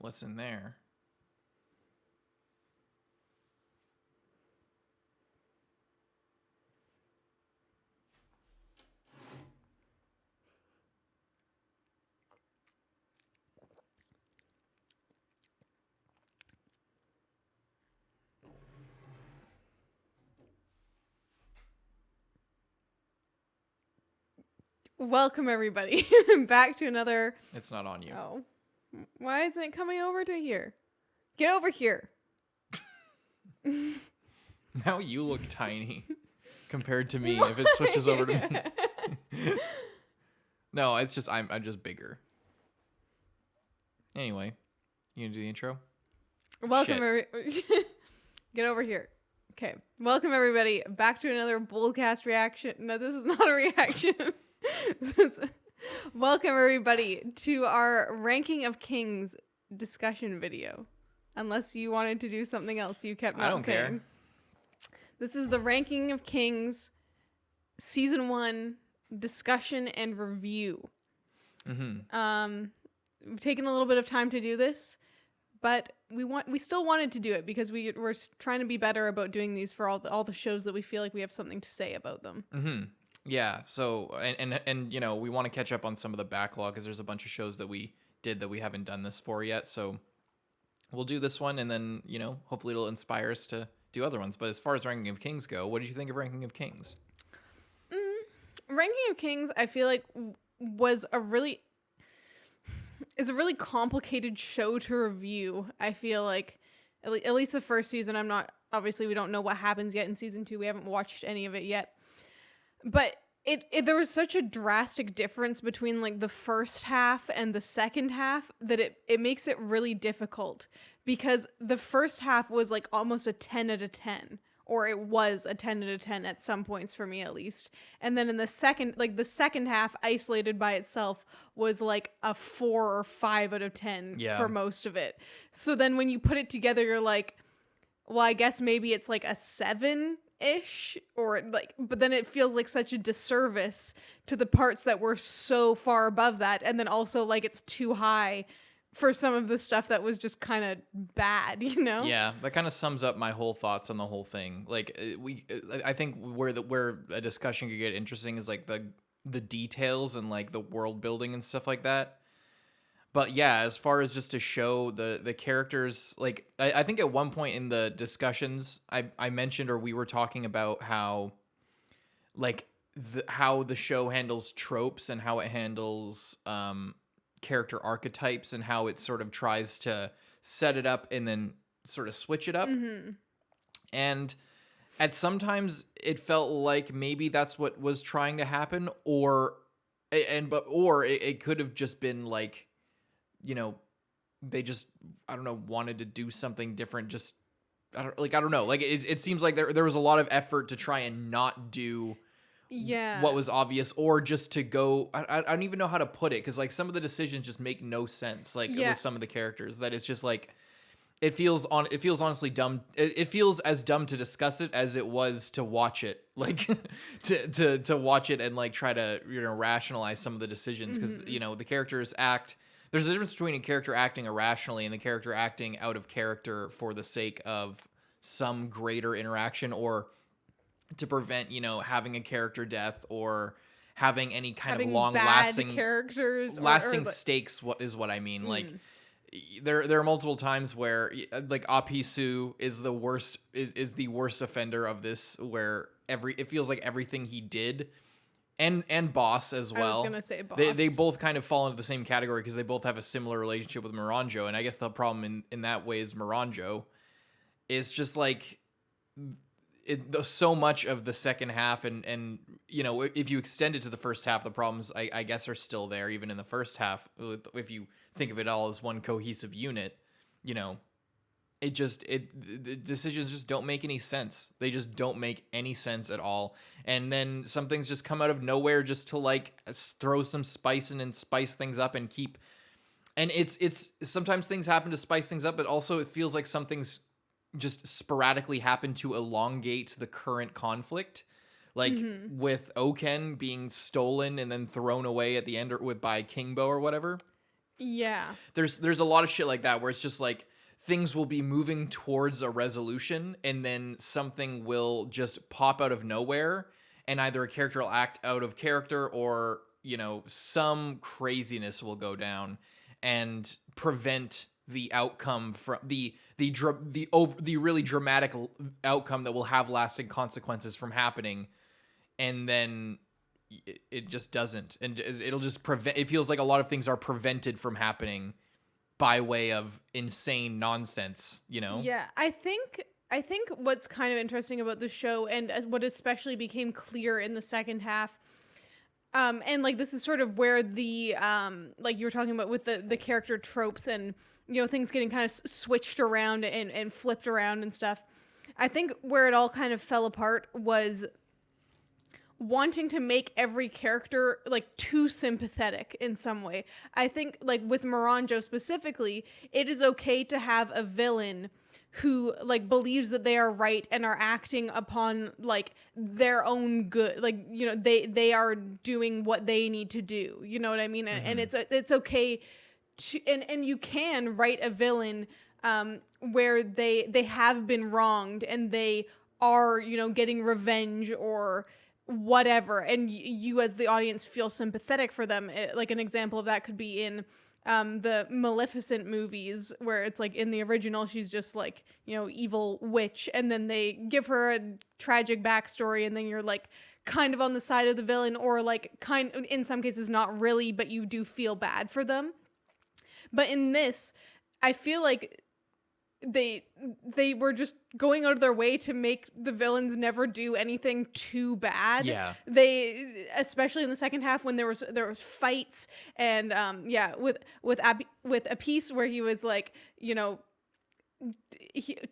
listen there. Welcome, everybody, back to another... It's not on you. Oh. Why isn't it coming over to here? Get over here. Now you look tiny compared to me if it switches over to me. No, it's just I'm just bigger. Anyway, you gonna do the intro? Welcome, Get over here. Okay. Welcome, everybody, back to another BOLDcast reaction. No, this is not a reaction. Welcome, everybody, to our Ranking of Kings discussion video. Unless you wanted to do something else, you kept not I don't saying. care. This is the Ranking of Kings Season 1 discussion and review. Mm-hmm. We've taken a little bit of time to do this, but we still wanted to do it because we're trying to be better about doing these for all the shows that we feel like we have something to say about them. Mm-hmm. Yeah. So and you know, we want to catch up on some of the backlog because there's a bunch of shows that we did that we haven't done this for yet. So we'll do this one, and then, you know, hopefully it'll inspire us to do other ones. But as far as Ranking of Kings go, what did you think of Ranking of Kings? Ranking of Kings, I feel like is a really complicated show to review. I feel like at least the first season. Obviously we don't know what happens yet in season 2. We haven't watched any of it yet, but there was such a drastic difference between like the first half and the second half that it makes it really difficult, because the first half was like almost a 10 out of 10, or it was a 10 out of 10 at some points for me, at least. And then in the second half, isolated by itself, was like a 4 or 5 out of 10 for most of it. So then when you put it together, you're like, well, I guess maybe it's like a 7-ish, or like, but then it feels like such a disservice to the parts that were so far above that. And then also like it's too high for some of the stuff that was just kind of bad, you know? Yeah, that kind of sums up my whole thoughts on the whole thing. Like I think where a discussion could get interesting is like the details and like the world building and stuff like that. But yeah, as far as just to show the characters, like I think at one point in the discussions, I mentioned, or we were talking about how like how the show handles tropes and how it handles character archetypes, and how it sort of tries to set it up and then sort of switch it up. Mm-hmm. And at sometimes it felt like maybe that's what was trying to happen, or it could have just been like, you know, they just, I don't know, wanted to do something different. Just I don't know. Like it seems like there was a lot of effort to try and not do what was obvious, or just to go, I don't even know how to put it, because like some of the decisions just make no sense, like with some of the characters, that it's just like it feels honestly dumb. It feels as dumb to discuss it as it was to watch it, like to watch it and like try to, you know, rationalize some of the decisions, because you know, the characters act. There's a difference between a character acting irrationally and the character acting out of character for the sake of some greater interaction, or to prevent, you know, having a character death, or having any kind of long-lasting characters, stakes. What I mean. Like there are multiple times where like Apisu is the worst offender of this, where it feels like everything he did, and Boss as well. I was gonna say Boss. They both kind of fall into the same category because they both have a similar relationship with Miranjo, and I guess the problem in that way is Miranjo is just like so much of the second half, and you know, if you extend it to the first half, the problems I guess are still there even in the first half, if you think of it all as one cohesive unit. You know, the decisions just don't make any sense. They just don't make any sense at all. And then some things just come out of nowhere just to like throw some spice in and spice things up and keep. And it's sometimes things happen to spice things up, but also it feels like some things just sporadically happen to elongate the current conflict. Like with Oken being stolen and then thrown away at the end by Kingbo or whatever. Yeah. There's a lot of shit like that where it's just like things will be moving towards a resolution and then something will just pop out of nowhere and either a character will act out of character or, you know, some craziness will go down and prevent the outcome from the really dramatic outcome that will have lasting consequences from happening, and then it just doesn't, and it'll just prevent. It feels like a lot of things are prevented from happening by way of insane nonsense, you know? Yeah, I think what's kind of interesting about the show, and what especially became clear in the second half, and like this is sort of where the like you were talking about with the character tropes and, you know, things getting kind of switched around and flipped around and stuff. I think where it all kind of fell apart was wanting to make every character like too sympathetic in some way. I think like with Moranjo specifically, it is okay to have a villain who like believes that they are right and are acting upon like their own good, like, you know, they are doing what they need to do, you know what I mean? And it's okay to, and you can write a villain where they have been wronged and they are, you know, getting revenge or whatever, and you as the audience feel sympathetic for them. Like an example of that could be in the Maleficent movies, where it's like in the original she's just like, you know, evil witch, and then they give her a tragic backstory, and then you're like kind of on the side of the villain, or like kind in some cases not really, but you do feel bad for them. But in this, I feel like they were just going out of their way to make the villains never do anything too bad. Yeah. They, especially in the second half when there was fights and with a piece where he was like, you know,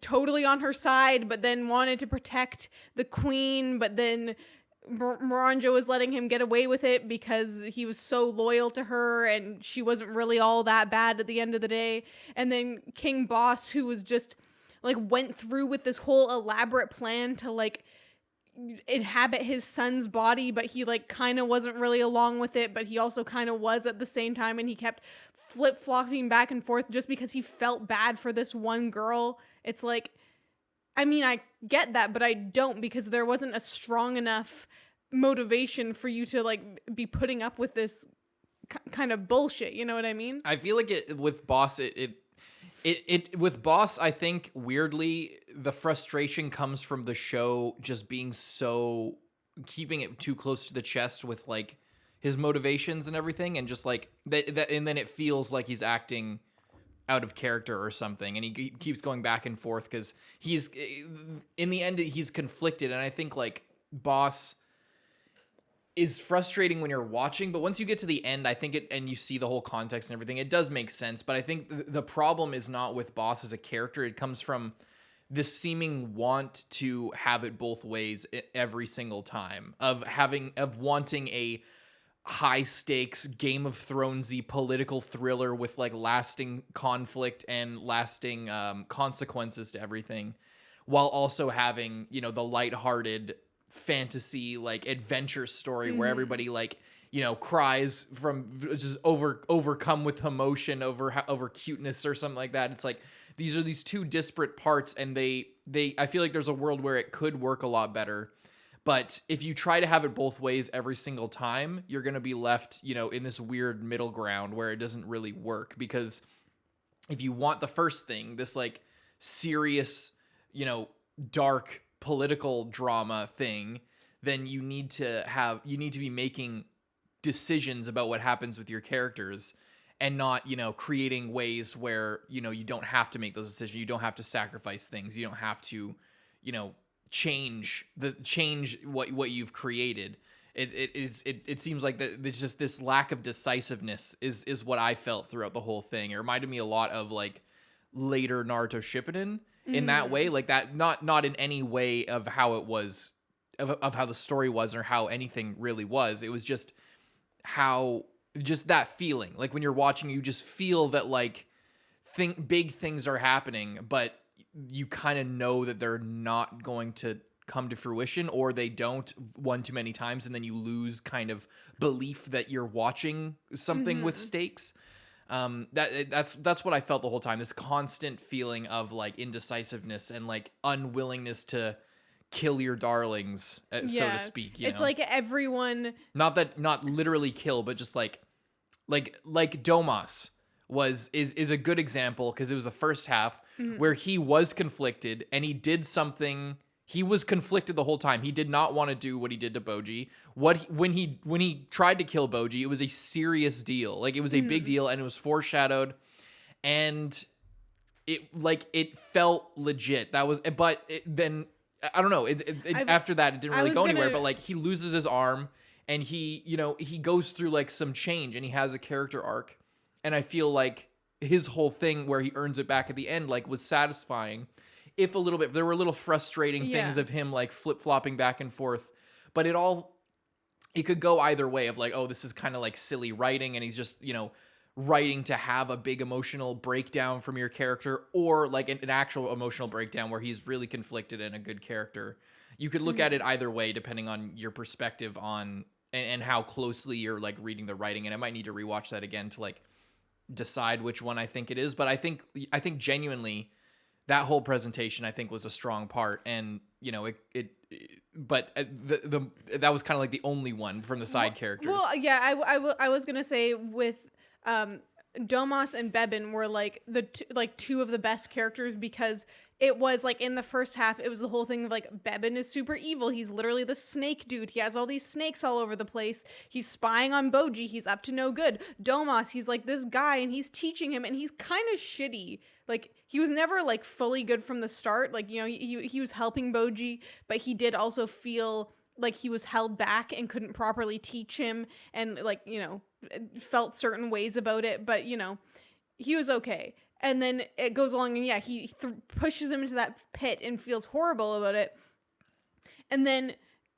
totally on her side, but then wanted to protect the queen, but then Moranjo was letting him get away with it because he was so loyal to her and she wasn't really all that bad at the end of the day. And then King Boss, who was just like went through with this whole elaborate plan to like inhabit his son's body, but he like kind of wasn't really along with it, but he also kind of was at the same time, and he kept flip-flopping back and forth just because he felt bad for this one girl. It's like, I mean, I get that, but I don't, because there wasn't a strong enough motivation for you to like be putting up with this kind of bullshit. You know what I mean? I feel like with Boss, with Boss, I think weirdly the frustration comes from the show just being so, keeping it too close to the chest with like his motivations and everything, and just like that, and then it feels like he's acting out of character or something, and he keeps going back and forth because he's, in the end, he's conflicted. And I think like Boss is frustrating when you're watching, but once you get to the end, I think it, and you see the whole context and everything, it does make sense. But I think the problem is not with Boss as a character. It comes from this seeming want to have it both ways every single time, of wanting a high stakes Game of Thronesy political thriller with like lasting conflict and lasting consequences to everything, while also having, you know, the lighthearted fantasy like adventure story where everybody like, you know, cries from just overcome with emotion over cuteness or something like that. It's like these are these two disparate parts, and they I feel like there's a world where it could work a lot better. But if you try to have it both ways every single time, you're going to be left, you know, in this weird middle ground where it doesn't really work. Because if you want the first thing, this like serious, you know, dark political drama thing, then you need to be making decisions about what happens with your characters, and not, you know, creating ways where, you know, you don't have to make those decisions. You don't have to sacrifice things. You don't have to, you know, change what you've created. It seems like that there's just this lack of decisiveness is what I felt throughout the whole thing. It reminded me a lot of like later Naruto Shippuden in that way, like that, not in any way of how it was, of how the story was or how anything really was. It was just just that feeling, like when you're watching, you just feel that like big things are happening, but you kind of know that they're not going to come to fruition, or they don't one too many times, and then you lose kind of belief that you're watching something with stakes. That's what I felt the whole time. This constant feeling of like indecisiveness and like unwillingness to kill your darlings, so to speak. It's like everyone. Not literally kill, but just like Domas is a good example, because it was the first half where he was conflicted and he did something. He was conflicted the whole time. He did not want to do what he did to Boji. When he tried to kill Boji, it was a serious deal. Like, it was a big deal, and it was foreshadowed, and it felt legit. That was, but then I don't know. After that, it didn't really go anywhere. But like, he loses his arm, and he goes through like some change, and he has a character arc, and I feel like his whole thing where he earns it back at the end like was satisfying. If a little bit, there were little frustrating things of him like flip-flopping back and forth, but it could go either way of like, oh, this is kind of like silly writing, and he's just, writing to have a big emotional breakdown from your character, or like an actual emotional breakdown where he's really conflicted and a good character. You could look at it either way, depending on your perspective on and how closely you're like reading the writing. And I might need to rewatch that again to like decide which one I think it is. But I think genuinely, that whole presentation, I think, was a strong part, and but that was kind of like the only one from the side characters. Well, yeah, I was gonna say with Domas and Bebin were like two of the best characters, because it was like in the first half, it was the whole thing of like, Bebin is super evil. He's literally the snake dude. He has all these snakes all over the place. He's spying on Boji. He's up to no good. Domas, he's like this guy, and he's teaching him, and he's kind of shitty. Like, he was never like fully good from the start. Like, he was helping Boji, but he did also feel like he was held back and couldn't properly teach him, and like, felt certain ways about it, but he was okay. And then it goes along, and he pushes him into that pit and feels horrible about it. And then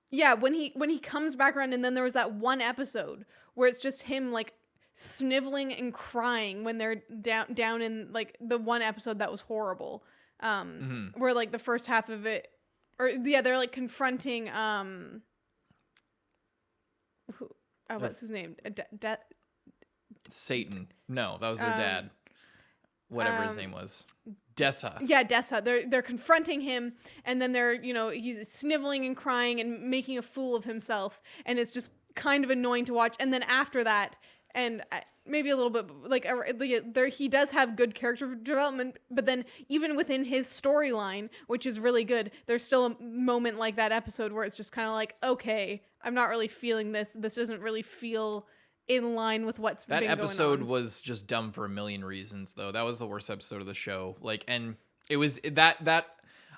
when he comes back around, and then there was that one episode where it's just him like sniveling and crying when they're down in like the one episode that was horrible, where like the first half of it, or they're like confronting what's his name, Satan. No, that was their dad, whatever his name was. Dessa. Yeah, Dessa. They're confronting him, and then he's sniveling and crying and making a fool of himself, and it's just kind of annoying to watch. And then after that, and maybe a little bit like he does have good character development, but then even within his storyline, which is really good, there's still a moment like that episode where it's just kind of like, okay, I'm not really feeling this. This doesn't really feel in line with what's been going on. That episode was just dumb for a million reasons, though. That was the worst episode of the show. Like, and it was that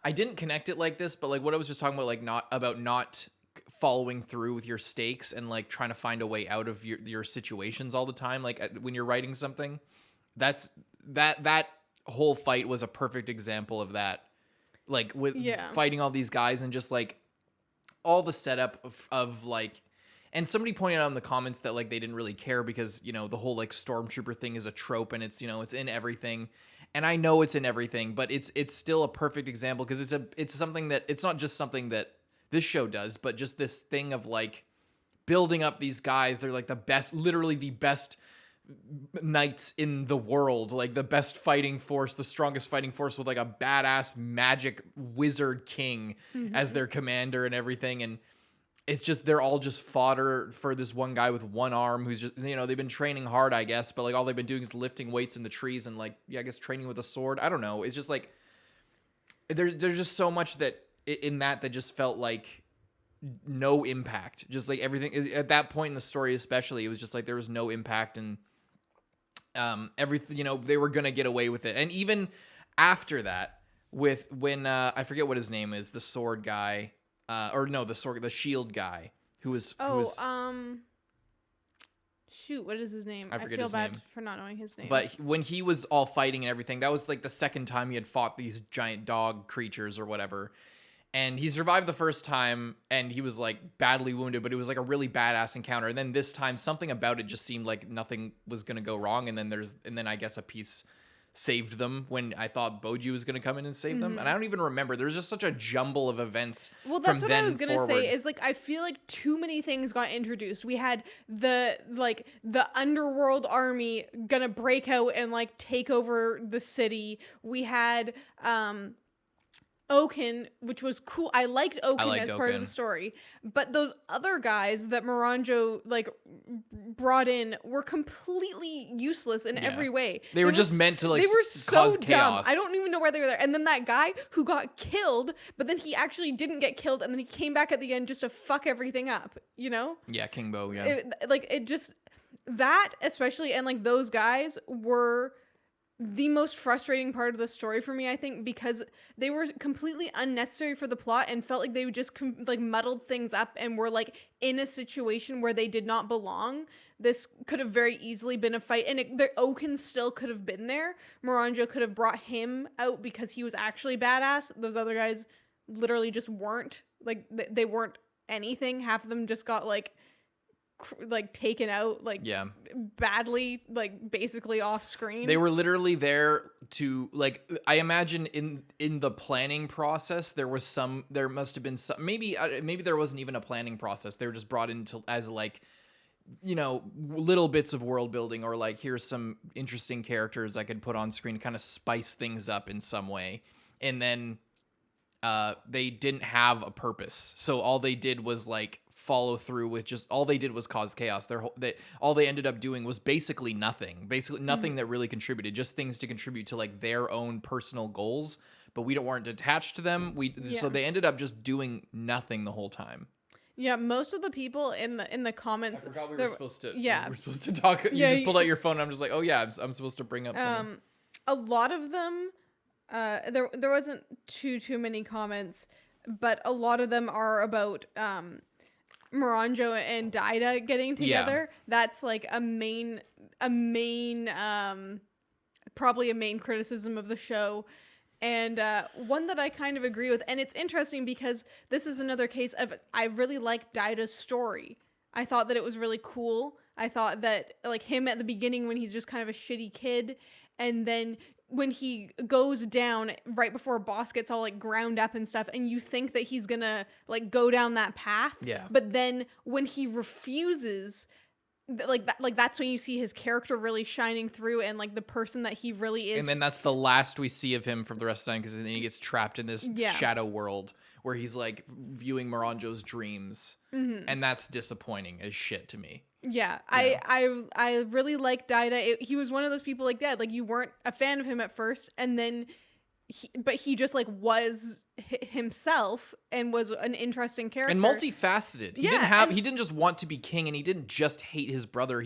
I didn't connect it like this, but like what I was just talking about, like not following through with your stakes and like trying to find a way out of your situations all the time. Like when you're writing something, that whole fight was a perfect example of that. Like with fighting all these guys and just like all the setup of like, and somebody pointed out in the comments that like they didn't really care because, the whole like stormtrooper thing is a trope and it's, it's in everything. And I know it's in everything, but it's still a perfect example because it's something that, it's not just something that this show does, but just this thing of like building up these guys. They're like the best, literally the best knights in the world, like the best fighting force, the strongest fighting force, with like a badass magic wizard king as their commander and everything. And it's just, they're all just fodder for this one guy with one arm who's just, they've been training hard, I guess, but like all they've been doing is lifting weights in the trees and like, I guess training with a sword. I don't know. It's just like, there's just so much that in that just felt like no impact. Just like everything at that point in the story, especially, it was just like there was no impact, and everything, they were going to get away with it. And even after that, when I forget what his name is, the sword guy, the shield guy shoot, what is his name? I forget feel his bad name. for not knowing his name. But when he was all fighting and everything, that was like the second time he had fought these giant dog creatures or whatever. And he survived the first time, and he was like badly wounded, but it was like a really badass encounter. And then this time, something about it just seemed like nothing was going to go wrong. And then I guess a piece saved them when I thought Boji was going to come in and save them. And I don't even remember. There was just such a jumble of events. Well, that's from what I then was gonna forward. say. Is like I feel like too many things got introduced. We had the underworld army gonna break out and like take over the city. We had Oaken, which was cool. I liked Oaken as part of the story, but those other guys that Moranjo like brought in were completely useless in every way. They were just meant to like they were so cause dumb. chaos. I don't even know why they were there. And then that guy who got killed, but then he actually didn't get killed, and then he came back at the end just to fuck everything up. You know? Yeah, King Bo. Yeah, It just that especially, and like those guys were the most frustrating part of the story for me, I think, because they were completely unnecessary for the plot and felt like they would just like muddled things up and were like in a situation where they did not belong. This could have very easily been a fight, and the Oaken still could have been there. Moranjo could have brought him out because he was actually badass. Those other guys literally just weren't. Like they weren't anything. Half of them just got like taken out badly, like basically off screen. They were literally there to like, I imagine in the planning process there must have been some, maybe there wasn't even a planning process. They were just brought in as like, you know, little bits of world building, or like, here's some interesting characters I could put on screen to kind of spice things up in some way. And then they didn't have a purpose, so all they did was like follow through with just all they did was cause chaos. All they ended up doing was basically nothing that really contributed, just things to contribute to like their own personal goals, but we weren't attached to them. So they ended up just doing nothing the whole time. Yeah, most of the people in the comments. I forgot we were supposed to. Yeah, we're supposed to talk. You just pulled out your phone. And I'm just like, oh yeah, I'm supposed to bring up something. A lot of them. There wasn't too many comments, but a lot of them are about Moranjo and Daida getting together. Yeah. That's like a main probably a main criticism of the show. And one that I kind of agree with. And it's interesting because this is another case of, I really liked Daida's story. I thought that it was really cool. I thought that like him at the beginning when he's just kind of a shitty kid, and then when he goes down right before boss gets all like ground up and stuff, and you think that he's gonna like go down that path. Yeah. But then when he refuses, that's when you see his character really shining through and like the person that he really is. And then that's the last we see of him for the rest of the time, because then he gets trapped in this shadow world where he's like viewing Moranjo's dreams. Mm-hmm. And that's disappointing as shit to me. Yeah, I really like Daida. He was one of those people like that. Like you weren't a fan of him at first, and then he just like was himself and was an interesting character and multifaceted. He didn't just want to be king, and he didn't just hate his brother.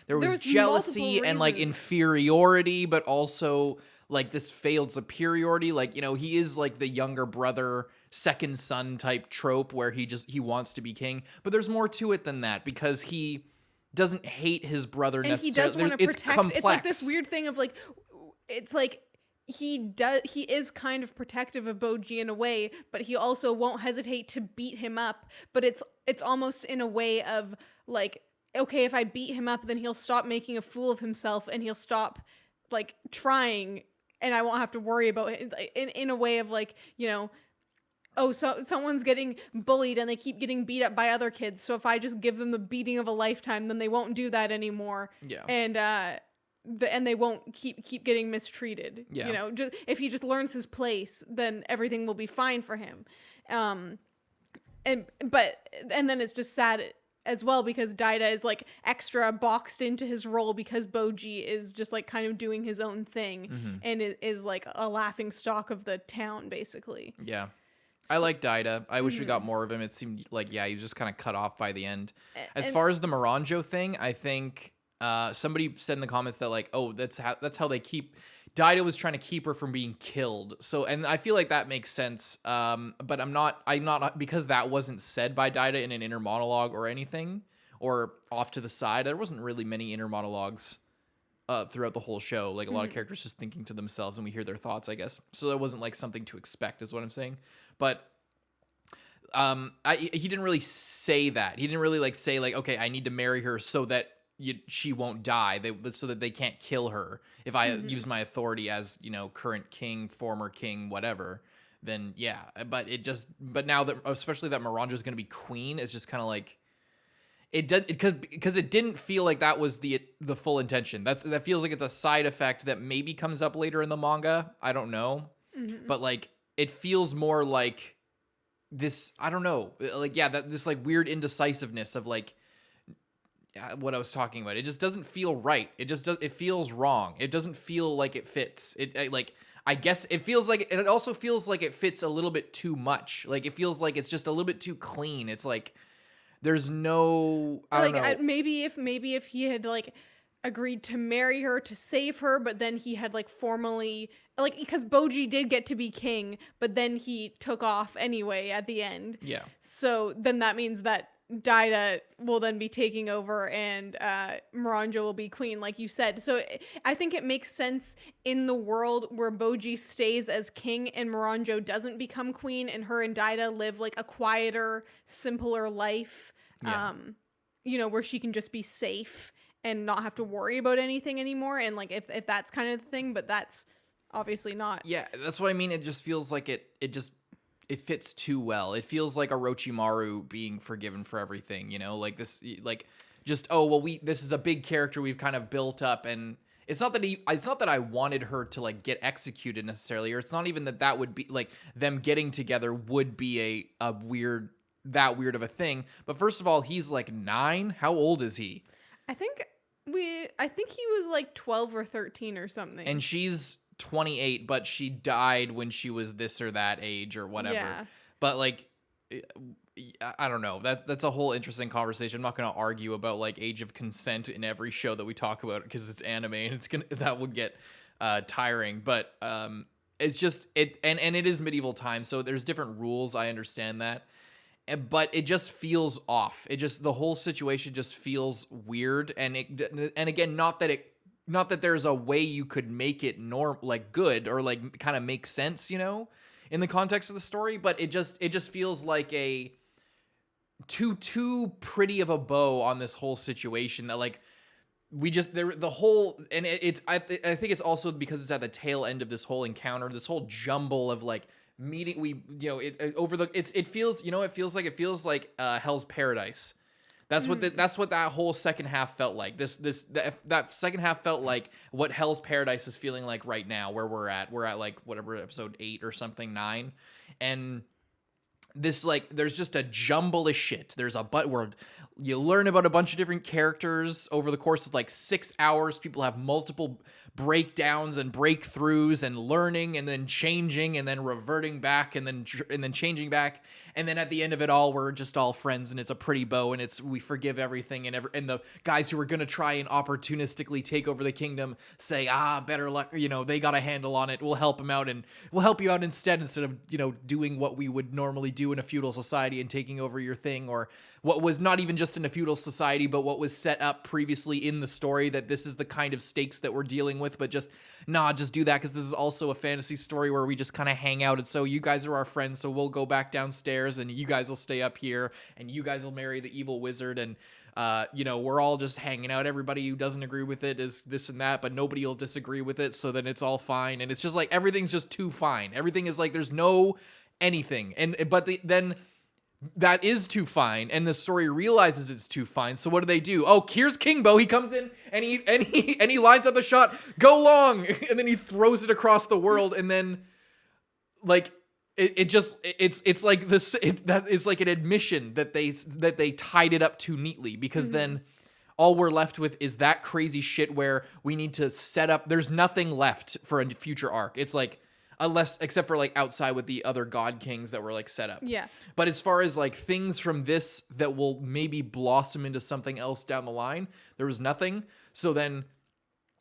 There was jealousy and like inferiority, but also like this failed superiority. Like, you know, he is like the younger brother, second son type trope where he wants to be king. But there's more to it than that, because he doesn't hate his brother and necessarily. He does want to protect. Complex. It's like this weird thing of like, it's like he is kind of protective of Boji in a way, but he also won't hesitate to beat him up. But it's almost in a way of like, okay, if I beat him up, then he'll stop making a fool of himself and he'll stop like trying, and I won't have to worry about it. In a way of like, you know, oh, so someone's getting bullied and they keep getting beat up by other kids. So if I just give them the beating of a lifetime, then they won't do that anymore. Yeah. And they won't keep getting mistreated. Yeah. You know, if he just learns his place, then everything will be fine for him. And then it's just sad as well because Daida is like extra boxed into his role because Boji is just like kind of doing his own thing and is like a laughing stock of the town basically. Yeah. I like Daida. I wish we got more of him. It seemed like, he was just kind of cut off by the end. As far as the Moranjo thing, I think somebody said in the comments that like, oh, that's how they keep... Daida was trying to keep her from being killed. So, and I feel like that makes sense. But I'm not, because that wasn't said by Daida in an inner monologue or anything, or off to the side. There wasn't really many inner monologues throughout the whole show. Like a lot of characters just thinking to themselves, and we hear their thoughts, I guess. So that wasn't like something to expect, is what I'm saying. But he didn't really say that. He didn't really like say like, okay, I need to marry her so that she won't die, so that they can't kill her if I use my authority as, current king, former king, whatever. Then yeah, but now that, especially that Miranjo's going to be queen, is just kind of like, it does, because it didn't feel like that was the full intention. That feels like it's a side effect that maybe comes up later in the manga. I don't know, but like it feels more like this. I don't know, like this like weird indecisiveness of like what I was talking about. It just doesn't feel right. It feels wrong. It doesn't feel like it fits. I guess it feels like, and it also feels like it fits a little bit too much. Like it feels like it's just a little bit too clean. It's like there's no, I don't know. Maybe if he had like agreed to marry her to save her, but then he had like formally, like, because Boji did get to be king, but then he took off anyway at the end. Yeah. So then that means that Daida will then be taking over, and Miranjo will be queen, like you said. So I think it makes sense in the world where Boji stays as king and Miranjo doesn't become queen, and her and Daida live like a quieter, simpler life, where she can just be safe and not have to worry about anything anymore. And like if that's kind of the thing, but that's obviously not. Yeah, that's what I mean. It just feels like it fits too well. It feels like Orochimaru being forgiven for everything, like this, like just, this is a big character we've kind of built up, and it's not that I wanted her to like get executed necessarily, or it's not even that would be like them getting together would be a weird of a thing. But first of all, he's like 9. How old is he? I think he was like 12 or 13 or something. And she's 28, but she died when she was this or that age or whatever. Yeah. But like, I don't know. That's a whole interesting conversation. I'm not going to argue about like age of consent in every show that we talk about, because it's anime and that would get tiring. But it's just and it is medieval times, so there's different rules. I understand that. But it just feels off. The whole situation just feels weird, and again, not that there's a way you could make it like good or like kind of make sense, in the context of the story, but it just feels like a too pretty of a bow on this whole situation that like the whole, and I think it's also because it's at the tail end of this whole encounter, this whole jumble of like meeting, it feels like Hell's Paradise. That's what that whole second half felt like. That second half felt like what Hell's Paradise is feeling like right now, where we're at like whatever, episode 8 or something, 9, and this like there's just a jumble of shit. There's where you learn about a bunch of different characters over the course of like 6 hours. People have multiple breakdowns and breakthroughs and learning and then changing and then reverting back and then changing back, and then at the end of it all, we're just all friends and it's a pretty bow, and we forgive everything, and the guys who are gonna try and opportunistically take over the kingdom say, better luck, they got a handle on it, we'll help them out, and we'll help you out instead of doing what we would normally do in a feudal society and taking over your thing, or what was not even just in a feudal society, but what was set up previously in the story, that this is the kind of stakes that we're dealing with, but just do that, because this is also a fantasy story where we just kind of hang out, and so you guys are our friends, so we'll go back downstairs and you guys will stay up here and you guys will marry the evil wizard, and we're all just hanging out. Everybody who doesn't agree with it is this and that, but nobody will disagree with it, so then it's all fine, and it's just like everything's just too fine. Everything is like there's no anything, then that is too fine, and the story realizes it's too fine. So what do? Oh, here's Kingbo. He comes in and he lines up the shot. Go long, and then he throws it across the world, and then like it's like this. It's like an admission that they tied it up too neatly, because then all we're left with is that crazy shit where we need to set up. There's nothing left for a future arc. It's like, except for like outside with the other god kings that were like set up. Yeah. But as far as like things from this that will maybe blossom into something else down the line, there was nothing. So then,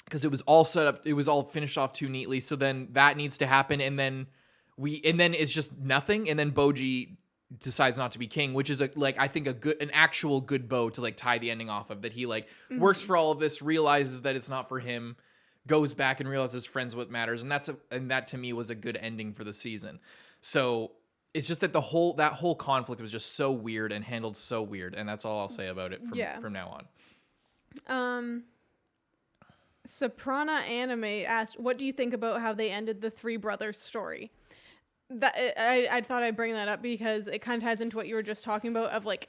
because it was all set up, it was all finished off too neatly. So then that needs to happen, and then it's just nothing. And then Boji decides not to be king, which is I think an actual good bow to like tie the ending off of, that he like works for all of this, realizes that it's not for him, goes back and realizes friends what matters, and that to me was a good ending for the season. So it's just that that whole conflict was just so weird and handled so weird, and that's all I'll say about it from now on. Soprana Anime asked, "What do you think about how they ended the Three Brothers story?" That I thought I'd bring that up because it kind of ties into what you were just talking about of like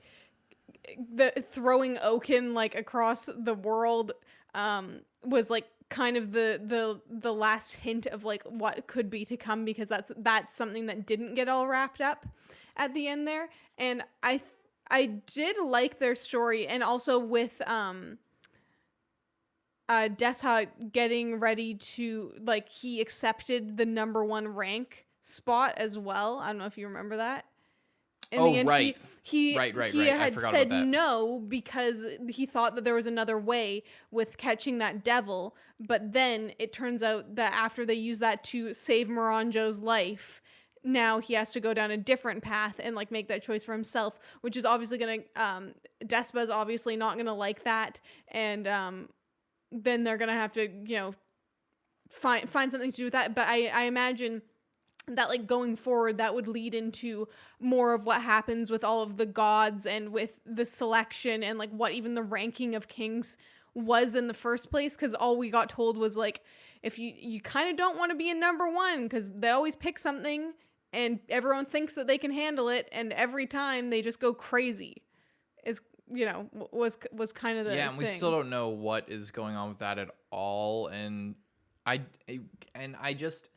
the throwing Oaken like across the world was like kind of the last hint of like what could be to come, because that's something that didn't get all wrapped up at the end there. And I did like their story, and also with Desha getting ready to, like, he accepted the #1 rank spot as well. I don't know if you remember that. In the end, right. he Right. had said no because he thought that there was another way with catching that devil. But then it turns out that after they use that to save Moranjo's life, now he has to go down a different path and like make that choice for himself, which is obviously gonna Despa's obviously not gonna like that, and then they're gonna have to, you know, find something to do with that. But I imagine that like going forward, that would lead into more of what happens with all of the gods and with the selection and like what even the ranking of kings was in the first place. Because all we got told was like, if you kind of don't want to be in #1 because they always pick something and everyone thinks that they can handle it, and every time they just go crazy. Is, you know, was kind of the and we thing. still don't know what is going on with that at all. And I just,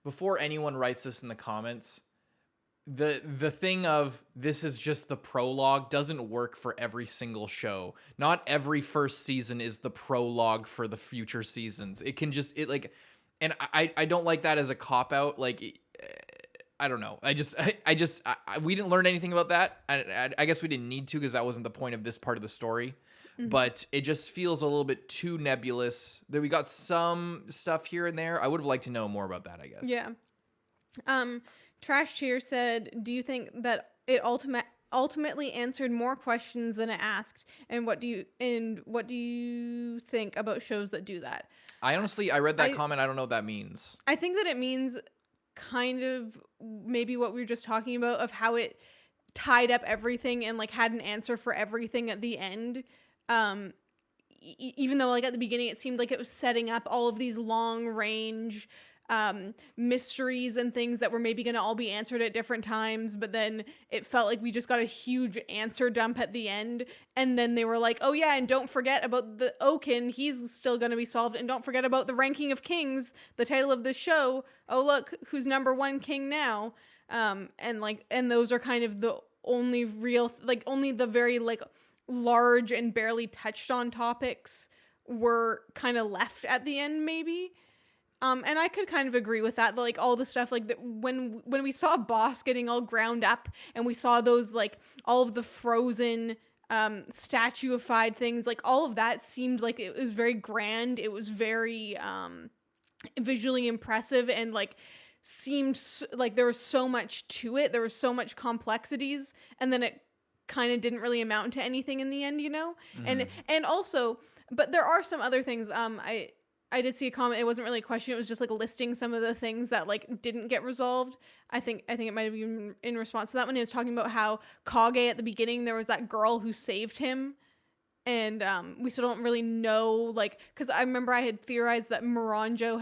before anyone writes this in the comments, the thing of this is just the prologue doesn't work for every single show. Not every first season is the prologue for the future seasons. It can just, and I don't like that as a cop out. Like, I don't know. We didn't learn anything about that. I guess we didn't need to, because that wasn't the point of this part of the story. Mm-hmm. But it just feels a little bit too nebulous. That we got some stuff here and there. I would have liked to know more about that, I guess. Yeah. Trash Cheer said, "Do you think that it ultimately answered more questions than it asked? And what do you think about shows that do that?" I read that comment. I don't know what that means. I think that it means kind of maybe what we were just talking about, of how it tied up everything and like had an answer for everything at the end. Even though like at the beginning it seemed like it was setting up all of these long range mysteries and things that were maybe going to all be answered at different times, but then it felt like we just got a huge answer dump at the end, and then they were like, oh yeah, and don't forget about the Oaken, he's still going to be solved, and don't forget about the ranking of kings, the title of the show, oh look, who's #1 king now. And those are kind of the only real, like only the very like large and barely touched on topics were kind of left at the end maybe. And I could kind of agree with that. Like all the stuff, like when we saw Boss getting all ground up, and we saw those like all of the frozen statuified things, like all of that seemed like it was very grand. It was very visually impressive, and like seemed like there was so much to it. There was so much complexities, and then it kind of didn't really amount to anything in the end, you know. And also, but there are some other things. I did see a comment. It wasn't really a question. It was just like listing some of the things that like didn't get resolved. I think it might have been in response to that one. It was talking about how Kage at the beginning, there was that girl who saved him. And we still don't really know, like, because I remember I had theorized that Moranjo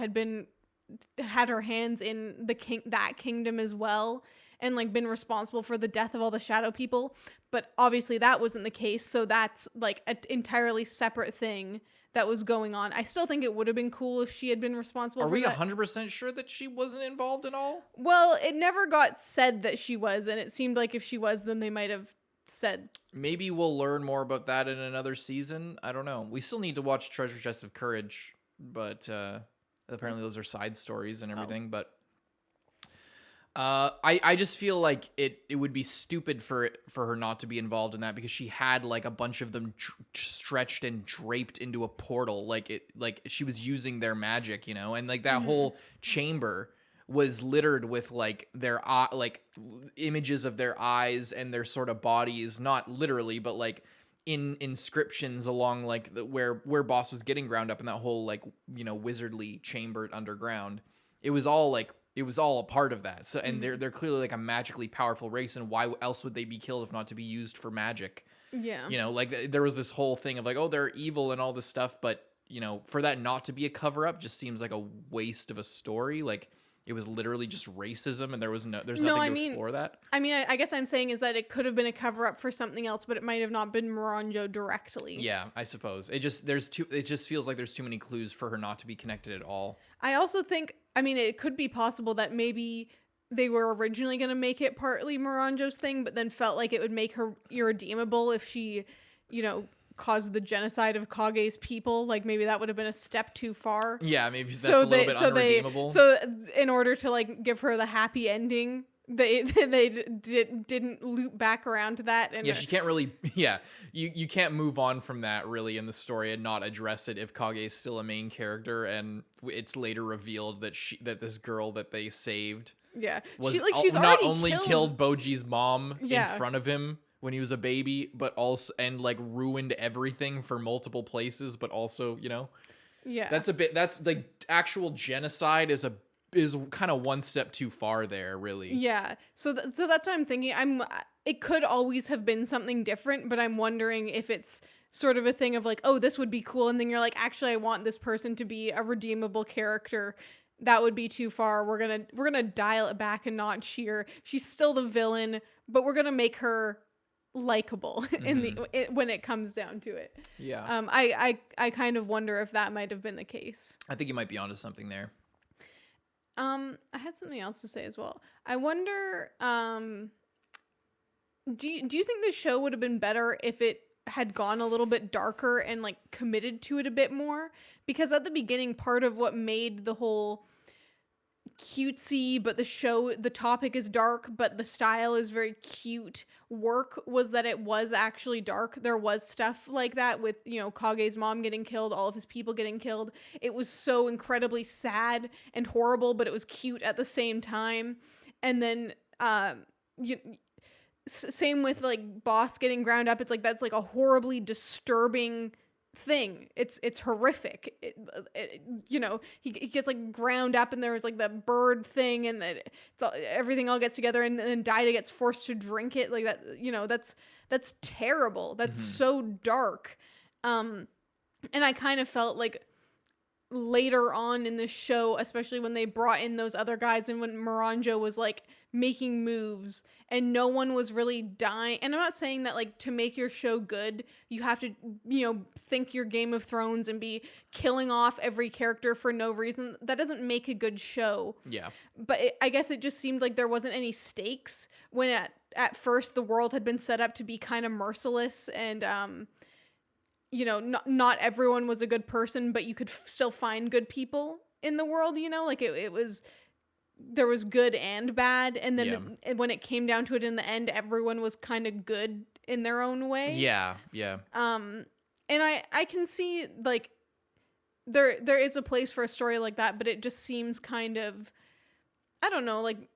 had her hands in that kingdom as well, and like been responsible for the death of all the shadow people. But obviously that wasn't the case. So that's like an entirely separate thing that was going on. I still think it would have been cool if she had been responsible for that. Are we 100% sure that she wasn't involved at all? Well, it never got said that she was, and it seemed like if she was, then they might have said. Maybe we'll learn more about that in another season. I don't know. We still need to watch Treasure Chest of Courage, but apparently those are side stories and everything. But I just feel like it would be stupid for her not to be involved in that, because she had like a bunch of them stretched and draped into a portal, like she was using their magic, you know, and like that whole chamber was littered with like their like images of their eyes and their sort of bodies, not literally, but like in inscriptions along like where Boss was getting ground up in that whole like, you know, wizardly chamber underground. It was all a part of that. So, and they're clearly like a magically powerful race, and why else would they be killed if not to be used for magic? Yeah. You know, like there was this whole thing of like, oh, they're evil and all this stuff, but you know, for that not to be a cover up just seems like a waste of a story. Like it was literally just racism, and there's nothing to explore that. I guess I'm saying is that it could have been a cover up for something else, but it might have not been Moranjo directly. Yeah, I suppose it just feels like there's too many clues for her not to be connected at all. I also think, I mean, it could be possible that maybe they were originally going to make it partly Moranjo's thing, but then felt like it would make her irredeemable if she, you know, caused the genocide of Kage's people. Like maybe that would have been a step too far. Yeah, maybe that's a little bit unredeemable. So in order to like give her the happy ending, they didn't loop back around to that. And yeah, she can't really. Yeah, you can't move on from that really in the story and not address it if Kage is still a main character, and it's later revealed that this girl that they saved, she's not only killed Boji's mom in front of him when he was a baby, but also and like ruined everything for multiple places, but also, you know, that's the actual genocide is kind of one step too far there, really. Yeah. So that's what I'm thinking. It could always have been something different, but I'm wondering if it's sort of a thing of like, oh, this would be cool, and then you're like, actually, I want this person to be a redeemable character. That would be too far. We're gonna dial it back a notch here. She's still the villain, but we're gonna make her likable when it comes down to it. Yeah. I kind of wonder if that might have been the case. I think you might be onto something there. I had something else to say as well. I wonder, do you think the show would have been better if it had gone a little bit darker and like committed to it a bit more? Because at the beginning, part of what made the whole cutesy, but the topic is dark, but the style is very cute work was that it was actually dark. There was stuff like that with, you know, Kage's mom getting killed, all of his people getting killed. It was so incredibly sad and horrible, but it was cute at the same time. And then same with like Boss getting ground up. It's like that's like a horribly disturbing thing. It's horrific. You know, he gets like ground up, and there was like the bird thing, and everything all gets together, and then Daida gets forced to drink it. Like that, you know, that's terrible. That's so dark. And I kind of felt like later on in the show, especially when they brought in those other guys and when Moranjo was like making moves and no one was really dying. And I'm not saying that like to make your show good, you have to, you know, think your Game of Thrones and be killing off every character for no reason. That doesn't make a good show. Yeah. But I guess it just seemed like there wasn't any stakes when at first the world had been set up to be kind of merciless and, you know, not everyone was a good person, but you could still find good people in the world, you know, like there was good and bad. And then when it came down to it in the end, everyone was kind of good in their own way. Yeah. Yeah. And I can see like there is a place for a story like that, but it just seems kind of, I don't know, like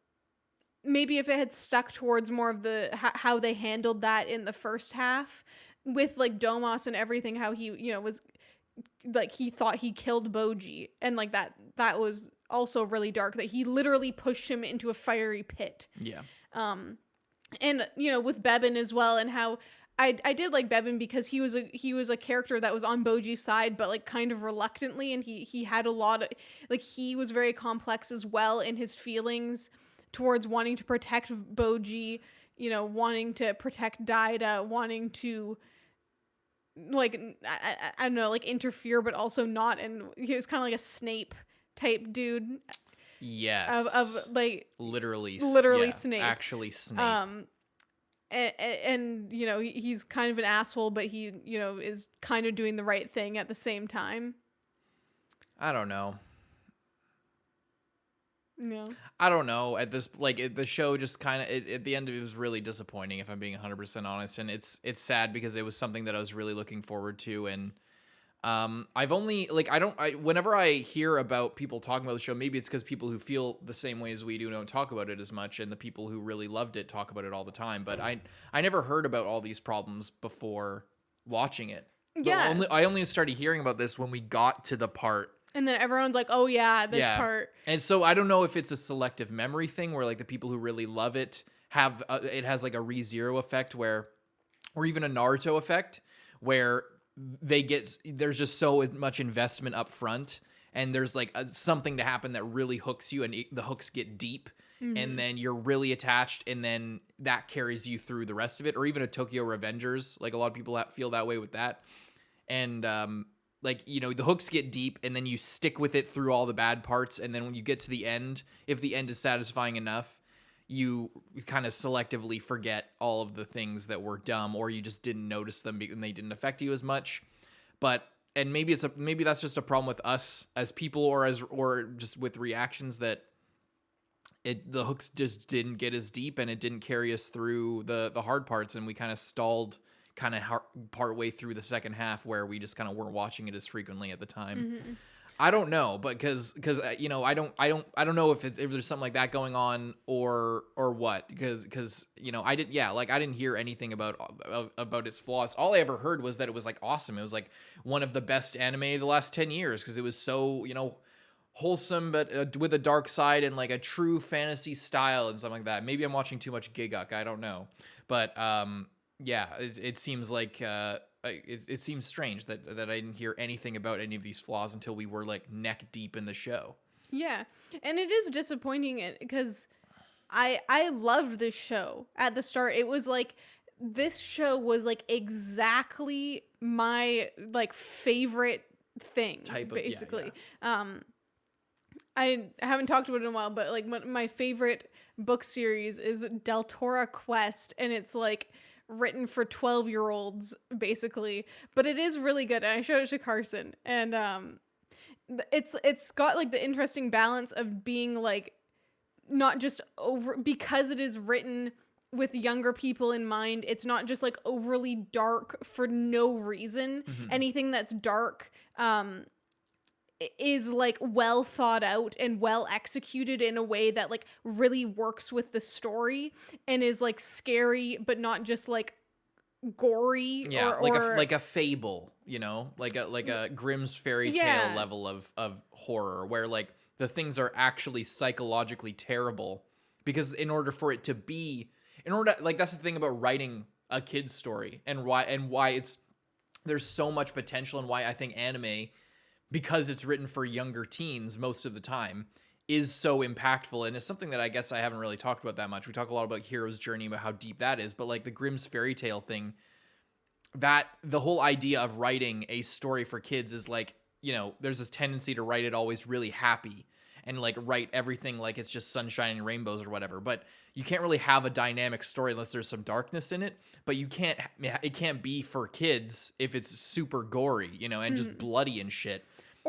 maybe if it had stuck towards more of the how they handled that in the first half, with like Domas and everything, how he, you know, was like he thought he killed Boji, and like that was also really dark, that he literally pushed him into a fiery pit. Yeah. And you know, with Bebin as well, and how I did like Bebin because he was a character that was on Boji's side, but like kind of reluctantly, and he had a lot of like, he was very complex as well in his feelings towards wanting to protect Boji, you know, wanting to protect Daida, wanting to like I don't know, like interfere but also not, and he was kind of like a Snape type dude. Yes. Of like literally Snape. Actually Snape. And you know, he's kind of an asshole, but he, you know, is kind of doing the right thing at the same time. I don't know. No. I don't know. At this, like, the show just kind of, at the end, it was really disappointing, if I'm being 100% honest. And it's sad because it was something that I was really looking forward to. And I've only, like, whenever I hear about people talking about the show, maybe it's because people who feel the same way as we do don't talk about it as much. And the people who really loved it talk about it all the time. But I never heard about all these problems before watching it. Yeah. I only started hearing about this when we got to the part. And then everyone's like, oh yeah, this part. And so I don't know if it's a selective memory thing where like the people who really love it have, it has like a ReZero effect where or even a Naruto effect where there's just so much investment up front, and there's like something to happen that really hooks you, and the hooks get deep, and then you're really attached, and then that carries you through the rest of it. Or even a Tokyo Revengers, like a lot of people feel that way with that. And like, you know, the hooks get deep, and then you stick with it through all the bad parts, and then when you get to the end, if the end is satisfying enough, you kind of selectively forget all of the things that were dumb, or you just didn't notice them and they didn't affect you as much. But and maybe that's just a problem with us as people, or just with reactions, that the hooks just didn't get as deep, and it didn't carry us through the hard parts, and we kind of stalled part way through the second half, where we just kind of weren't watching it as frequently at the time. I don't know, but because you know, I don't know if there's something like that going on, or what, because you know, I didn't hear anything about its flaws. All I ever heard was that it was like awesome. It was like one of the best anime of the last 10 years, because it was so, you know, wholesome, but with a dark side, and like a true fantasy style and something like that. Maybe I'm watching too much Giguk, I don't know, but yeah, it seems like it seems strange that I didn't hear anything about any of these flaws until we were like neck deep in the show. Yeah, and it is disappointing because I loved this show at the start. It was like, this show was like exactly my like favorite thing type of, basically. Yeah. I haven't talked about it in a while, but like my favorite book series is Deltora Quest, and it's like written for 12-year-olds basically, but it is really good. And I showed it to Carson, and it's got like the interesting balance of being like not just over, because it is written with younger people in mind. It's not just like overly dark for no reason. Anything that's dark is like well thought out and well executed in a way that like really works with the story, and is like scary but not just like gory. Yeah, like a fable, you know, like a Grimm's fairy tale level of horror, where like the things are actually psychologically terrible, because in order like, that's the thing about writing a kid's story, and why it's, there's so much potential, and why I think anime, because it's written for younger teens most of the time, is so impactful. And it's something that I guess I haven't really talked about that much. We talk a lot about Hero's Journey, about how deep that is, but like the Grimm's fairy tale thing, that the whole idea of writing a story for kids is like, you know, there's this tendency to write it always really happy, and like write everything like it's just sunshine and rainbows or whatever. But you can't really have a dynamic story unless there's some darkness in it. But it can't be for kids if it's super gory, you know, and just bloody and shit.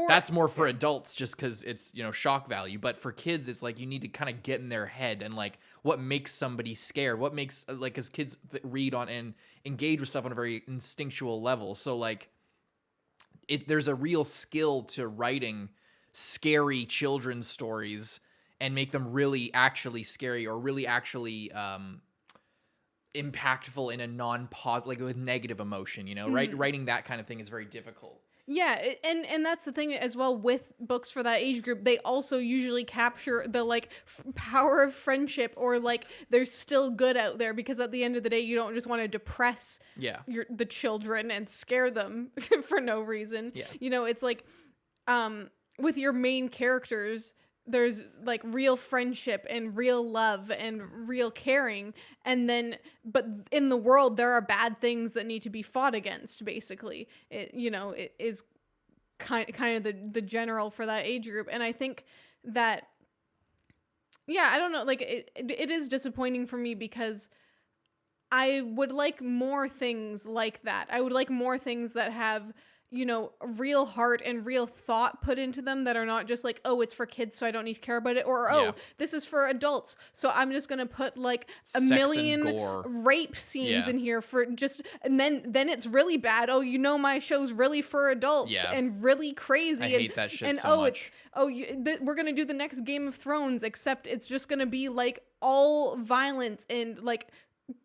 That's more for adults, just because it's, you know, shock value. But for kids, it's like you need to kind of get in their head, and like what makes somebody scared, what makes, like, as kids read on and engage with stuff on a very instinctual level. So like there's a real skill to writing scary children's stories and make them really actually scary, or really actually impactful in a non-positive, like with negative emotion, you know. Writing that kind of thing is very difficult. Yeah, and that's the thing as well with books for that age group. They also usually capture the like power of friendship, or like there's still good out there, because at the end of the day, you don't just want to depress the children and scare them for no reason. Yeah. You know, it's like with your main characters, there's like real friendship and real love and real caring, and then but in the world there are bad things that need to be fought against, basically. It is kind of the general for that age group. And I think that, yeah, I don't know, like it is disappointing for me, because I would like more things like that. I would like more things that have, you know, real heart and real thought put into them, that are not just like, oh, it's for kids, so I don't need to care about it, or oh, this is for adults, so I'm just gonna put like a million rape scenes in here for just, and then it's really bad. Oh, you know, my show's really for adults and really crazy. I hate that shit so much. We're gonna do the next Game of Thrones, except it's just gonna be like all violence and like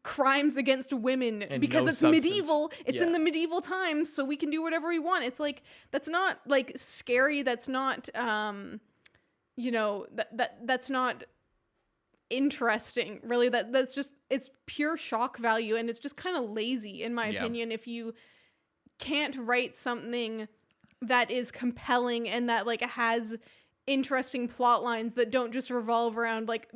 crimes against women, and because it's medieval. It's in the medieval times, so we can do whatever we want. It's like, that's not like scary. That's not, you know, that's not interesting, really. That's just, it's pure shock value, and it's just kind of lazy, in my opinion, if you can't write something that is compelling and that like has interesting plot lines that don't just revolve around like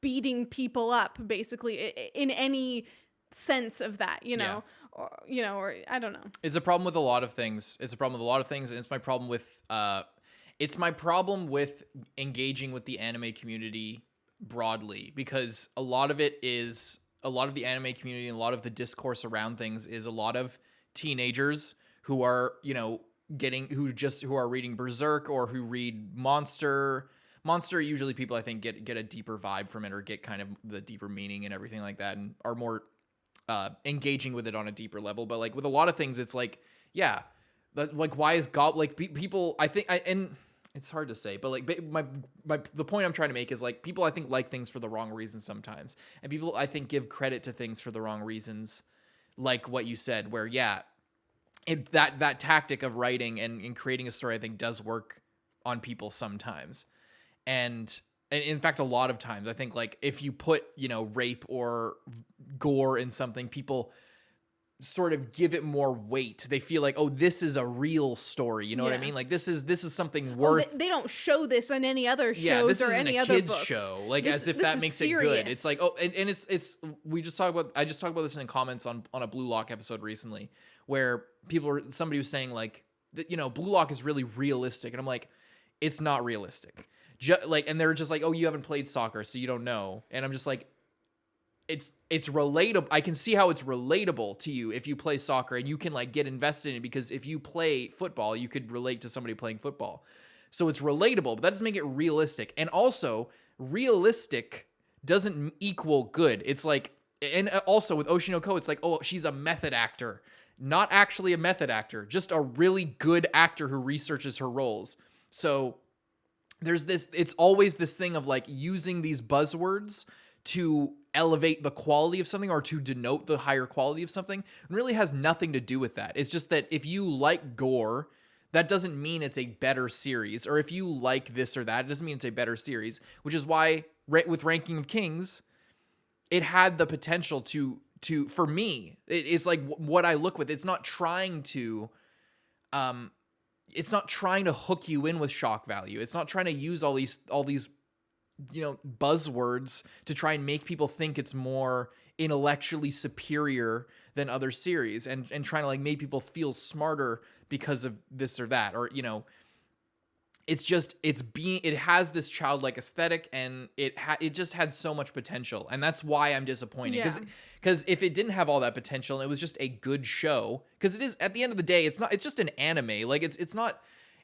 beating people up, basically, in any sense of that, you know. Or I don't know. It's a problem with a lot of things. And it's my problem with engaging with the anime community broadly, because a lot of the anime community and a lot of the discourse around things is a lot of teenagers who are, who are reading Berserk or who read Monster. Usually people, I think, get a deeper vibe from it, or get kind of the deeper meaning and everything like that, and are more engaging with it on a deeper level. But like with a lot of things, it's like, like, why is people, I think, and it's hard to say, but like the point I'm trying to make is like, people I think like things for the wrong reasons sometimes, and people I think give credit to things for the wrong reasons, like what you said, where that tactic of writing and creating a story, I think, does work on people sometimes. And in fact, a lot of times, I think, like, if you put, rape or gore in something, people sort of give it more weight. They feel like, oh, this is a real story. You know what I mean? Like, this is something worth. They don't show this on any other shows this or isn't any a other kids books. show. Like, as if that makes serious. it good. It's like, oh, and it's I just talked about this in comments on a Blue Lock episode recently, where somebody was saying like, Blue Lock is really realistic, and I'm like, it's not realistic. And they're just like, oh, you haven't played soccer, so you don't know. And I'm just like, it's relatable. I can see how it's relatable to you if you play soccer, and you can like get invested in it, because if you play football, you could relate to somebody playing football. So it's relatable, but that doesn't make it realistic. And also, realistic doesn't equal good. It's like, and also with Oshinoko, it's like, oh, she's a method actor. Not actually a method actor, just a really good actor who researches her roles. So it's always this thing of like using these buzzwords to elevate the quality of something, or to denote the higher quality of something. It really has nothing to do with that. It's just that if you like gore, that doesn't mean it's a better series. Or if you like this or that, it doesn't mean it's a better series, which is why with Ranking of Kings, it had the potential to for me, it's like what I look with. It's not trying to hook you in with shock value. It's not trying to use all these buzzwords to try and make people think it's more intellectually superior than other series, and trying to like make people feel smarter because of this or that, or it has this childlike aesthetic, and it just had so much potential, and that's why I'm disappointed. Because if it didn't have all that potential and it was just a good show, because it is, at the end of the day, it's just an anime. Like it's not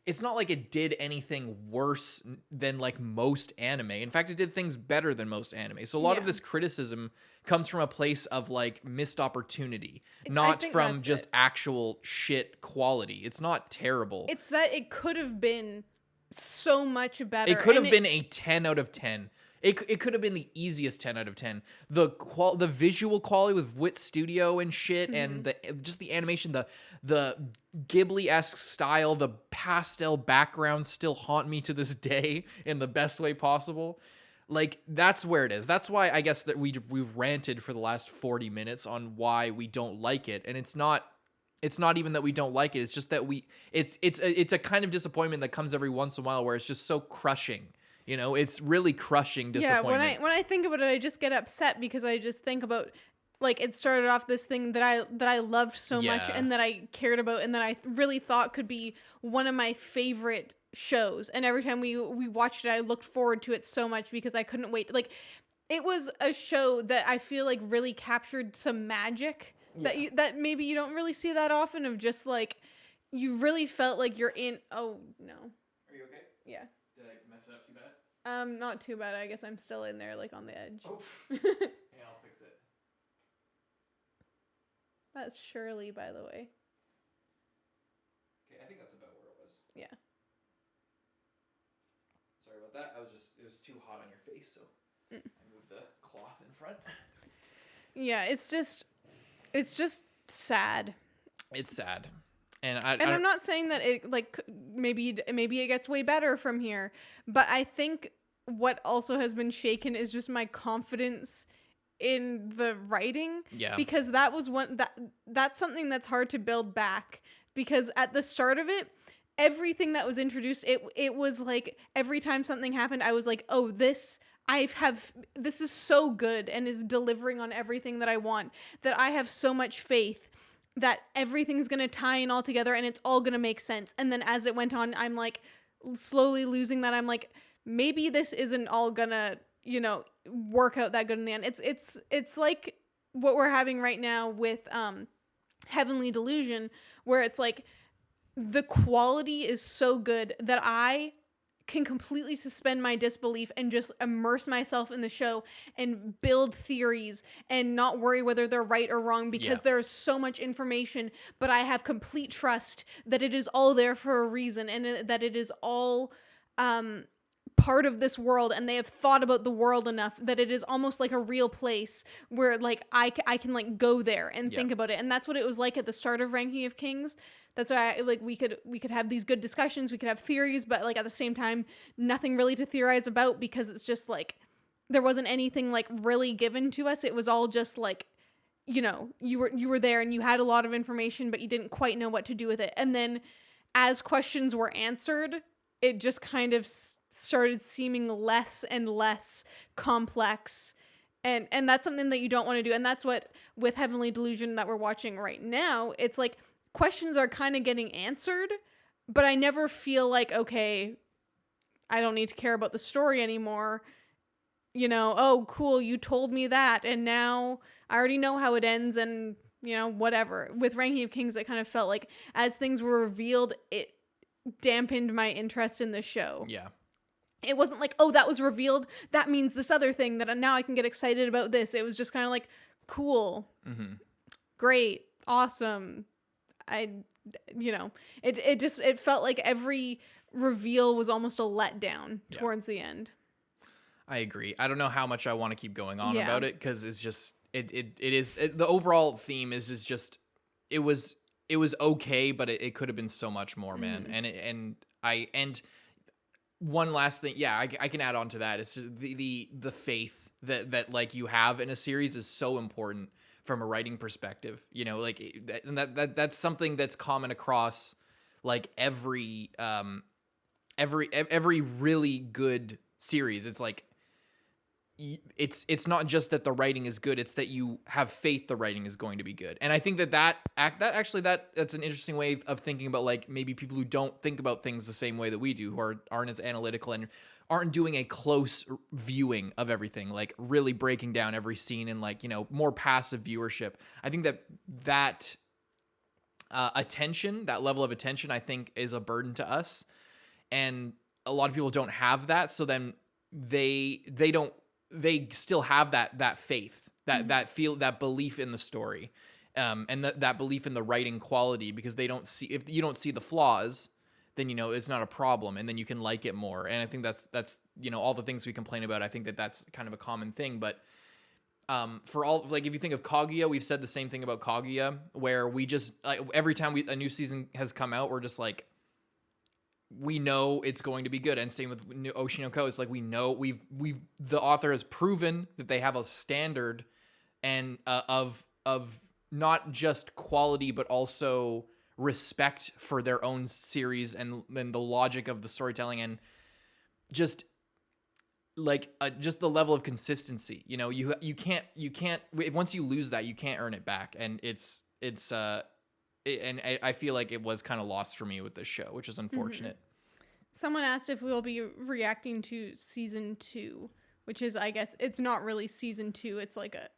like it did anything worse than like most anime. In fact, it did things better than most anime. So a lot of this criticism comes from a place of like missed opportunity, not from just actual shit quality. It's not terrible. It's that it could have been so much better. It could have been a 10 out of 10. It could have been the easiest 10 out of 10. The visual quality with Wit Studio and shit, and the animation, the Ghibli-esque style, the pastel backgrounds still haunt me to this day in the best way possible. Like, that's where it is. That's why I guess that we've ranted for the last 40 minutes on why we don't like it, and it's not even that we don't like it. It's just that it's a kind of disappointment that comes every once in a while, where it's just so crushing. It's really crushing disappointment. Yeah, when I think about it, I just get upset, because I just think about, like, it started off this thing that I loved so much, and that I cared about, and that I really thought could be one of my favorite shows. And every time we watched it, I looked forward to it so much, because I couldn't wait. Like, it was a show that I feel like really captured some magic that maybe you don't really see that often, of just like, you really felt like you're in. Oh no. Are you okay? Yeah. Did I mess it up too bad? Not too bad. I guess I'm still in there, like, on the edge. Oh. Yeah, I'll fix it. That's Shirley, by the way. Okay, I think that's about where it was. Yeah. Sorry about that. It was too hot on your face, so I moved the cloth in front. Yeah, it's just sad. It's sad. And I'm not saying that it, like, maybe it gets way better from here, but I think what also has been shaken is just my confidence in the writing. Yeah. Because that was that's something that's hard to build back, because at the start of it, everything that was introduced, it was like every time something happened, I was like, oh, this is so good and is delivering on everything that I want, that I have so much faith that everything's going to tie in all together and it's all going to make sense. And then as it went on, I'm like slowly losing that. I'm like, maybe this isn't all going to, work out that good in the end. It's like what we're having right now with Heavenly Delusion, where it's like the quality is so good that I can completely suspend my disbelief and just immerse myself in the show and build theories and not worry whether they're right or wrong, because there's so much information, but I have complete trust that it is all there for a reason, and that it is all part of this world, and they have thought about the world enough that it is almost like a real place where like I can like go there and think about it. And that's what it was like at the start of Ranking of Kings. That's why we could have these good discussions, we could have theories, but like at the same time nothing really to theorize about, because it's just like there wasn't anything like really given to us. It was all just like, you were there and you had a lot of information, but you didn't quite know what to do with it. And then as questions were answered, it just kind of started seeming less and less complex. And that's something that you don't want to do. And that's what, with Heavenly Delusion that we're watching right now, it's like questions are kind of getting answered, but I never feel like, okay, I don't need to care about the story anymore. Oh, cool, you told me that, and now I already know how it ends, and, whatever. With Ranking of Kings, it kind of felt like as things were revealed, it dampened my interest in the show. Yeah. It wasn't like, oh, that was revealed, that means this other thing, that now I can get excited about this. It was just kind of like, cool, great, awesome. It felt like every reveal was almost a letdown towards the end. I agree. I don't know how much I want to keep going on about it, because it's just, the overall theme is just, it was okay, but it could have been so much more, man. And one last thing, I can add on to that. It's just the faith that like you have in a series is so important from a writing perspective, and that's something that's common across like every really good series. It's like, it's not just that the writing is good, it's that you have faith the writing is going to be good. And I think that's an interesting way of thinking about like maybe people who don't think about things the same way that we do, who aren't as analytical and aren't doing a close viewing of everything, like really breaking down every scene and like, more passive viewership. I think that attention, that level of attention, I think is a burden to us. And a lot of people don't have that. So then they still have that faith, that belief in the story, and that belief in the writing quality, because if you don't see the flaws, then it's not a problem, and then you can like it more. And I think that's all the things we complain about. I think that's kind of a common thing. But for all, like, if you think of Kaguya, we've said the same thing about Kaguya, where we just every time a new season has come out, we're just like, we know it's going to be good. And same with Oshinoko. It's like, we know the author has proven that they have a standard and of not just quality, but also respect for their own series and then the logic of the storytelling, and just like just the level of consistency. You can't once you lose that, you can't earn it back. And and I feel like it was kind of lost for me with this show, which is unfortunate. Someone asked if we'll be reacting to season 2, which is, I guess, it's not really season 2. It's like a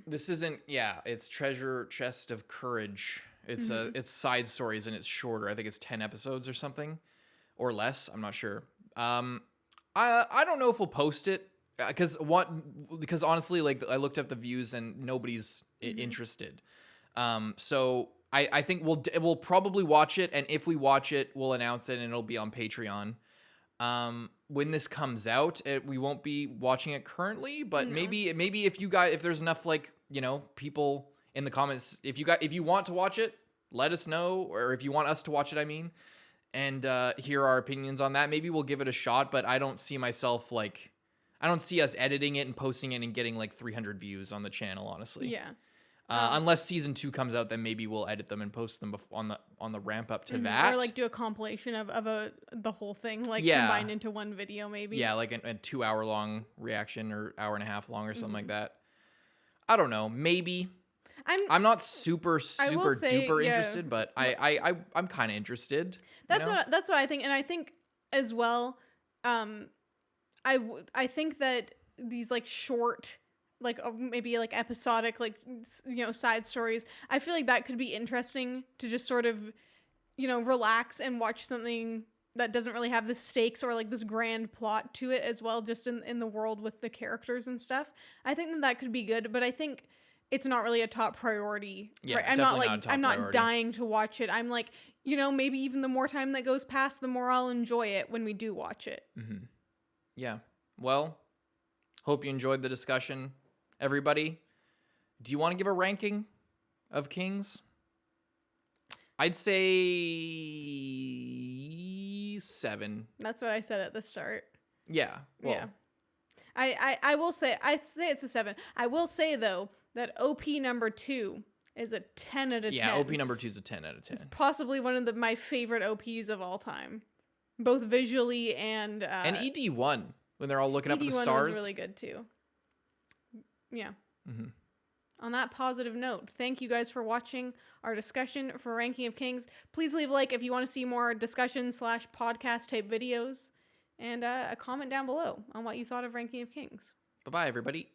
This isn't. Yeah, it's Treasure Chest of Courage. It's it's side stories, and it's shorter. I think it's 10 episodes or something, or less. I'm not sure. I don't know if we'll post it, because honestly, like, I looked up the views and nobody's interested. So I think we'll probably watch it, and if we watch it, we'll announce it, and it'll be on Patreon. When this comes out, we won't be watching it currently, but maybe if there's enough, like, people in the comments, if you want to watch it, let us know, or if you want us to watch it, I mean, and hear our opinions on that. Maybe we'll give it a shot, but I don't see myself like I don't see us editing it and posting it and getting like 300 views on the channel, honestly. Yeah. Unless season 2 comes out, then maybe we'll edit them and post them on the ramp up to that. Or like do a compilation of the whole thing, like Yeah. combined into one video, maybe. Yeah, like a 2-hour long reaction or hour and a half long or something like that. I don't know. Maybe. I'm not super duper interested, but I'm kind of interested. That's what I think, and I think as well. I think that these like short, like maybe like episodic, like side stories. I feel like that could be interesting to just sort of, relax and watch something that doesn't really have the stakes or like this grand plot to it as well, just in the world with the characters and stuff. I think that could be good, but I think it's not really a top priority. Yeah, right? I'm not dying to watch it. I'm like, maybe even the more time that goes past, the more I'll enjoy it when we do watch it. Mm-hmm. Yeah. Well, hope you enjoyed the discussion, everybody. Do you want to give a ranking of Kings? I'd say 7. That's what I said at the start. Yeah. Well, yeah. I will say it's a 7. I will say though that OP number 2 is a 10 out of 10. Yeah, OP number 2 is a 10 out of 10. It's possibly one of my favorite OPs of all time, both visually and ED1 when they're all looking up at the ED1 stars. was really good too. Yeah. Mm-hmm. On that positive note, thank you guys for watching our discussion for Ranking of Kings. Please leave a like if you want to see more discussion/podcast type videos, and a comment down below on what you thought of Ranking of Kings. Bye-bye, everybody.